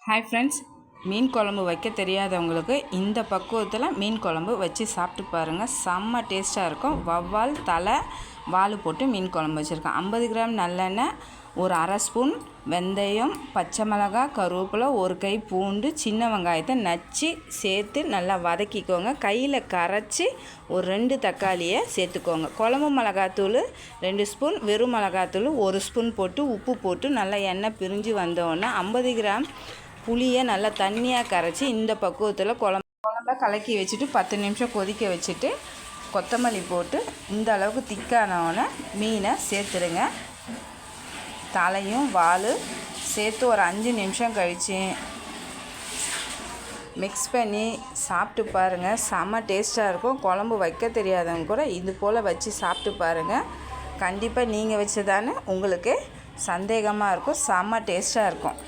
Hi friends, மீன் குழம்பு வைக்க தெரியாதவங்களுக்கு இந்த பக்குவத்தில் மீன் குழம்பு வச்சு சாப்பிட்டு பாருங்கள். செம்ம டேஸ்ட்டாக இருக்கும். வவ்வால் தலை வால் போட்டு மீன் குழம்பு வச்சுருக்கேன். 50 கிராம் நல்லெண்ணெய், ஒரு அரை ஸ்பூன் வெந்தயம், பச்சை மிளகாய், கருவேப்பிலை, ஒரு கை பூண்டு, சின்ன வெங்காயத்தை நச்சு சேர்த்து நல்லா வதக்கிக்கோங்க. கையில் கரைச்சி ஒரு 2 தக்காளியை சேர்த்துக்கோங்க. குழம்பு மிளகாத்தூள் 2 ஸ்பூன், வெறும் மிளகாத்தூள் 1 ஸ்பூன் போட்டு உப்பு போட்டு நல்லா எண்ணெய் பிரிஞ்சு வந்தோடனே 50 கிராம் புளியை நல்லா தண்ணியாக கரைச்சி இந்த பக்குவத்தில் குழம்ப கலக்கி வச்சுட்டு 10 நிமிஷம் கொதிக்க வச்சுட்டு கொத்தமல்லி போட்டு இந்த அளவுக்கு திக்கானவொடனே மீனை சேர்த்துடுங்க. தலையும் வால் சேர்த்து ஒரு 5 நிமிஷம் கழித்து மிக்ஸ் பண்ணி சாப்பிட்டு பாருங்கள். செம்ம டேஸ்ட்டாக இருக்கும். குழம்பு வைக்க தெரியாதவங்க கூட இது போல் வச்சு சாப்பிட்டு பாருங்கள். கண்டிப்பாக நீங்கள் வச்சதானே உங்களுக்கு சந்தேகமாக இருக்கும். செம்ம டேஸ்ட்டாக இருக்கும்.